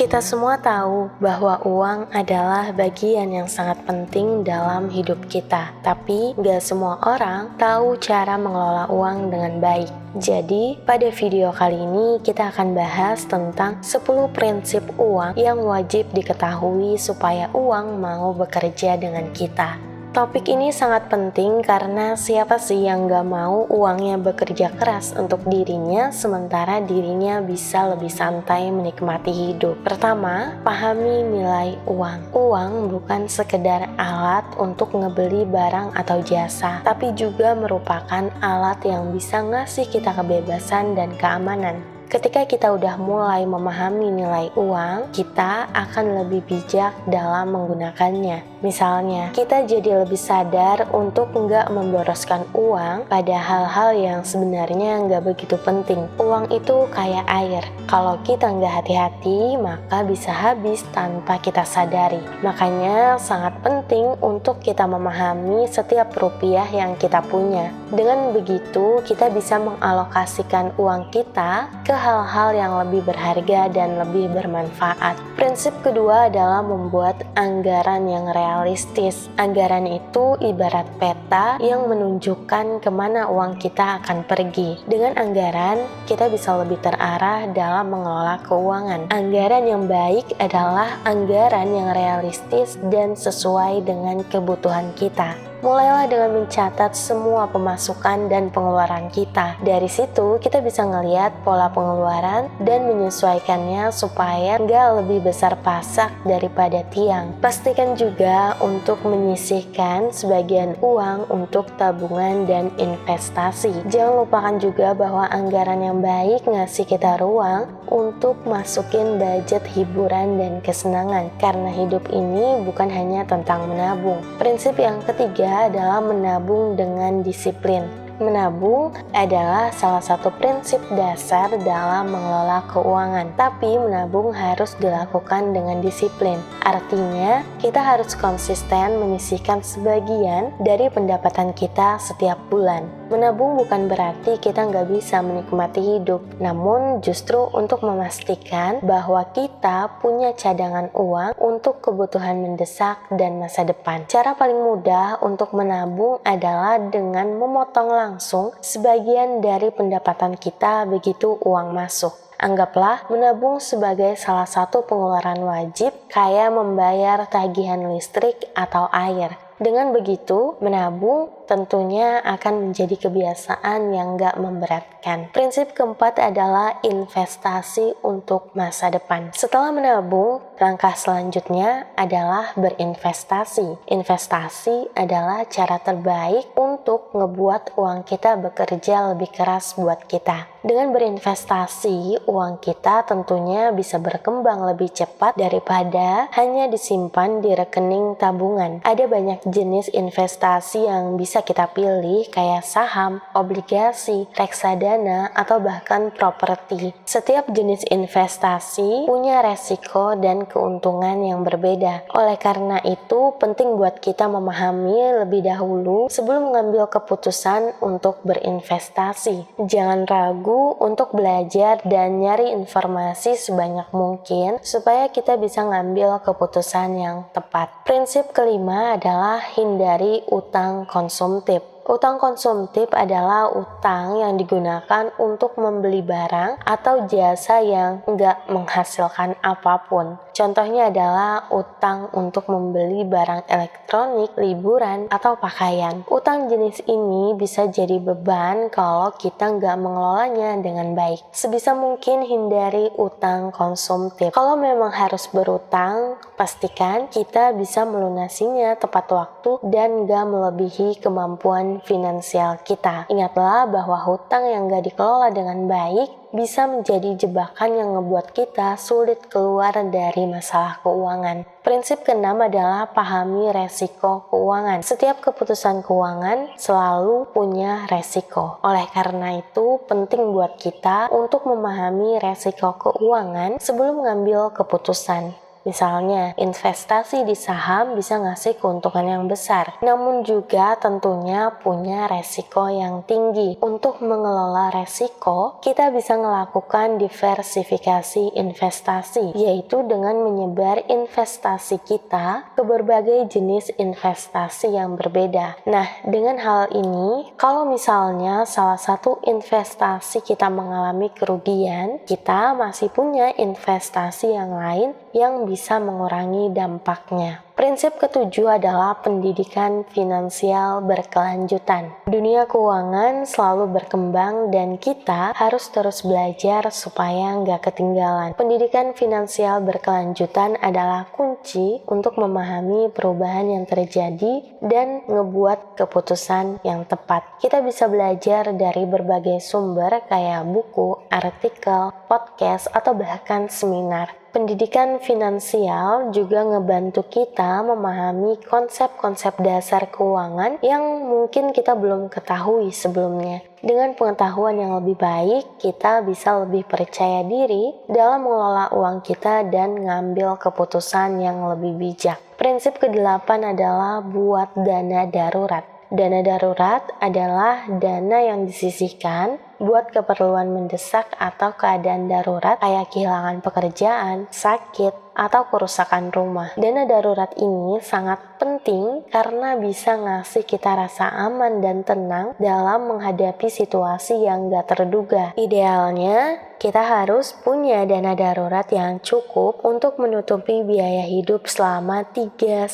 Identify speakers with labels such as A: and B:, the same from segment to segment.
A: Kita semua tahu bahwa uang adalah bagian yang sangat penting dalam hidup kita. Tapi gak semua orang tahu cara mengelola uang dengan baik. Jadi, pada video kali ini kita akan bahas tentang 10 prinsip uang yang wajib diketahui supaya uang mau bekerja dengan kita. Topik ini sangat penting karena siapa sih yang gak mau uangnya bekerja keras untuk dirinya sementara dirinya bisa lebih santai menikmati hidup. Pertama, pahami nilai uang. Uang bukan sekedar alat untuk ngebeli barang atau jasa, tapi juga merupakan alat yang bisa ngasih kita kebebasan dan keamanan. Ketika kita udah mulai memahami nilai uang, kita akan lebih bijak dalam menggunakannya. Misalnya, kita jadi lebih sadar untuk nggak memboroskan uang pada hal-hal yang sebenarnya nggak begitu penting. Uang itu kayak air. Kalau kita nggak hati-hati, maka bisa habis tanpa kita sadari. Makanya sangat penting untuk kita memahami setiap rupiah yang kita punya. Dengan begitu, kita bisa mengalokasikan uang kita ke hal-hal yang lebih berharga dan lebih bermanfaat. Prinsip kedua adalah membuat anggaran yang realistis. Anggaran itu ibarat peta yang menunjukkan kemana uang kita akan pergi. Dengan anggaran, kita bisa lebih terarah dalam mengelola keuangan. Anggaran yang baik adalah anggaran yang realistis dan sesuai dengan kebutuhan kita. Mulailah dengan mencatat semua pemasukan dan pengeluaran kita. Dari situ, kita bisa ngelihat pola pengeluaran dan menyesuaikannya supaya nggak lebih besar pasak daripada tiang. Pastikan juga untuk menyisihkan sebagian uang untuk tabungan dan investasi. Jangan lupakan juga bahwa anggaran yang baik ngasih kita ruang untuk masukin budget hiburan dan kesenangan. Karena hidup ini bukan hanya tentang menabung. Prinsip yang ketiga adalah menabung dengan disiplin. Menabung adalah salah satu prinsip dasar dalam mengelola keuangan, tapi menabung harus dilakukan dengan disiplin. Artinya, kita harus konsisten menyisihkan sebagian dari pendapatan kita setiap bulan. Menabung bukan berarti kita nggak bisa menikmati hidup, namun justru untuk memastikan bahwa kita punya cadangan uang untuk kebutuhan mendesak dan masa depan. Cara paling mudah untuk menabung adalah dengan memotong langsung sebagian dari pendapatan kita begitu uang masuk. Anggaplah menabung sebagai salah satu pengeluaran wajib kayak membayar tagihan listrik atau air. Dengan begitu, menabung tentunya akan menjadi kebiasaan yang gak memberatkan. Prinsip keempat adalah investasi untuk masa depan. Setelah menabung, langkah selanjutnya adalah berinvestasi. Investasi adalah cara terbaik untuk ngebuat uang kita bekerja lebih keras buat kita. Dengan berinvestasi, uang kita tentunya bisa berkembang lebih cepat daripada hanya disimpan di rekening tabungan. Ada banyak jenis investasi yang bisa kita pilih kayak saham, obligasi, reksadana, atau bahkan properti. Setiap jenis investasi punya resiko dan keuntungan yang berbeda. Oleh karena itu, penting buat kita memahami lebih dahulu sebelum mengambil keputusan untuk berinvestasi. Jangan ragu untuk belajar dan nyari informasi sebanyak mungkin supaya kita bisa ngambil keputusan yang tepat. Prinsip kelima adalah hindari utang konsumtif. Utang konsumtif adalah utang yang digunakan untuk membeli barang atau jasa yang nggak menghasilkan apapun. Contohnya adalah utang untuk membeli barang elektronik, liburan, atau pakaian. Utang jenis ini bisa jadi beban kalau kita nggak mengelolanya dengan baik. Sebisa mungkin hindari utang konsumtif. Kalau memang harus berutang, pastikan kita bisa melunasinya tepat waktu dan nggak melebihi kemampuan finansial kita. Ingatlah bahwa hutang yang gak dikelola dengan baik bisa menjadi jebakan yang ngebuat kita sulit keluar dari masalah keuangan. Prinsip keenam adalah pahami resiko keuangan. Setiap keputusan keuangan selalu punya resiko. Oleh karena itu, penting buat kita untuk memahami resiko keuangan sebelum mengambil keputusan. Misalnya, investasi di saham bisa ngasih keuntungan yang besar, namun juga tentunya punya resiko yang tinggi. Untuk mengelola resiko, kita bisa melakukan diversifikasi investasi, yaitu dengan menyebar investasi kita ke berbagai jenis investasi yang berbeda. Nah, dengan hal ini, kalau misalnya salah satu investasi kita mengalami kerugian, kita masih punya investasi yang lain yang bisa mengurangi dampaknya. Prinsip ketujuh adalah pendidikan finansial berkelanjutan. Dunia keuangan selalu berkembang dan kita harus terus belajar supaya nggak ketinggalan. Pendidikan finansial berkelanjutan adalah kunci untuk memahami perubahan yang terjadi dan ngebuat keputusan yang tepat. Kita bisa belajar dari berbagai sumber kayak buku, artikel, podcast, atau bahkan seminar. Pendidikan finansial juga ngebantu kita memahami konsep-konsep dasar keuangan yang mungkin kita belum ketahui sebelumnya. Dengan pengetahuan yang lebih baik, kita bisa lebih percaya diri dalam mengelola uang kita dan ngambil keputusan yang lebih bijak. Prinsip ke-8 adalah buat dana darurat. Dana darurat adalah dana yang disisihkan buat keperluan mendesak atau keadaan darurat kayak kehilangan pekerjaan, sakit, atau kerusakan rumah. Dana darurat ini sangat penting karena bisa ngasih kita rasa aman dan tenang dalam menghadapi situasi yang gak terduga. Idealnya, kita harus punya dana darurat yang cukup untuk menutupi biaya hidup selama 3-6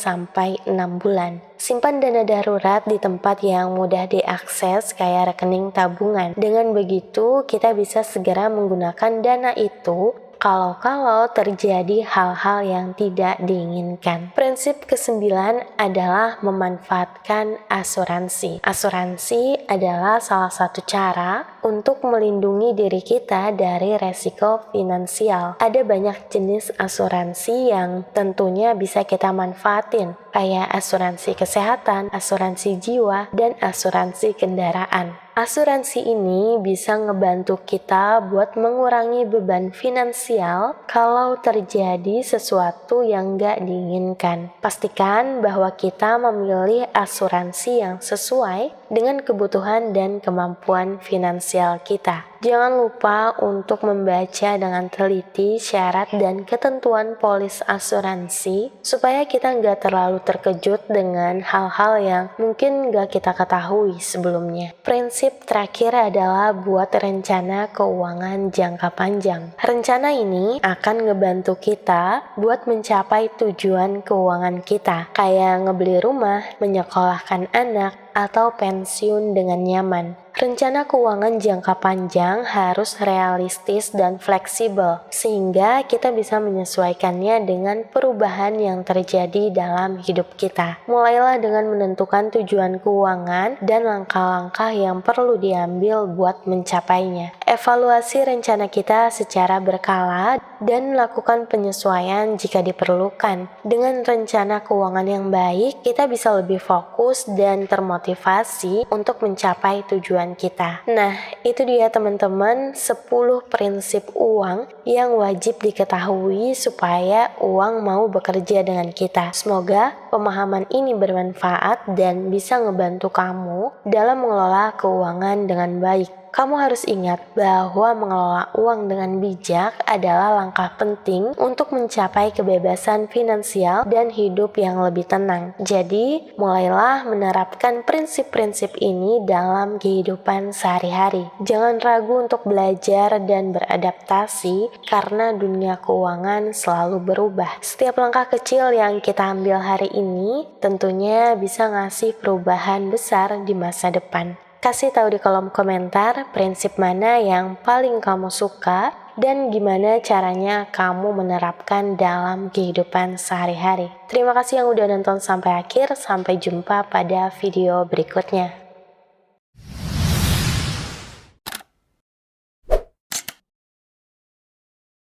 A: bulan. Simpan dana darurat di tempat yang mudah diakses kayak rekening tabungan. Dengan begitu, kita bisa segera menggunakan dana itu kalau terjadi hal-hal yang tidak diinginkan. Prinsip ke-9 adalah memanfaatkan asuransi. Asuransi adalah salah satu cara untuk melindungi diri kita dari resiko finansial. Ada banyak jenis asuransi yang tentunya bisa kita manfaatin, kayak asuransi kesehatan, asuransi jiwa, dan asuransi kendaraan. Asuransi ini bisa ngebantu kita buat mengurangi beban finansial kalau terjadi sesuatu yang gak diinginkan. Pastikan bahwa kita memilih asuransi yang sesuai dengan kebutuhan dan kemampuan finansial kita. Jangan lupa untuk membaca dengan teliti syarat dan ketentuan polis asuransi supaya kita nggak terlalu terkejut dengan hal-hal yang mungkin nggak kita ketahui sebelumnya. Prinsip terakhir adalah buat rencana keuangan jangka panjang. Rencana ini akan ngebantu kita buat mencapai tujuan keuangan kita, kayak ngebeli rumah, menyekolahkan anak, atau pensiun dengan nyaman. Rencana keuangan jangka panjang harus realistis dan fleksibel, sehingga kita bisa menyesuaikannya dengan perubahan yang terjadi dalam hidup kita. Mulailah dengan menentukan tujuan keuangan dan langkah-langkah yang perlu diambil buat mencapainya. Evaluasi rencana kita secara berkala dan lakukan penyesuaian jika diperlukan. Dengan rencana keuangan yang baik, kita bisa lebih fokus dan termotivasi untuk mencapai tujuan kita. Nah, itu dia teman-teman 10 prinsip uang yang wajib diketahui supaya uang mau bekerja dengan kita. Semoga pemahaman ini bermanfaat dan bisa ngebantu kamu dalam mengelola keuangan dengan baik. Kamu harus ingat bahwa mengelola uang dengan bijak adalah langkah penting untuk mencapai kebebasan finansial dan hidup yang lebih tenang. Jadi, mulailah menerapkan prinsip-prinsip ini dalam kehidupan sehari-hari. Jangan ragu untuk belajar dan beradaptasi karena dunia keuangan selalu berubah. Setiap langkah kecil yang kita ambil hari ini tentunya bisa ngasih perubahan besar di masa depan. Kasih tahu di kolom komentar prinsip mana yang paling kamu suka dan gimana caranya kamu menerapkan dalam kehidupan sehari-hari. Terima kasih yang udah nonton sampai akhir, sampai jumpa pada video berikutnya.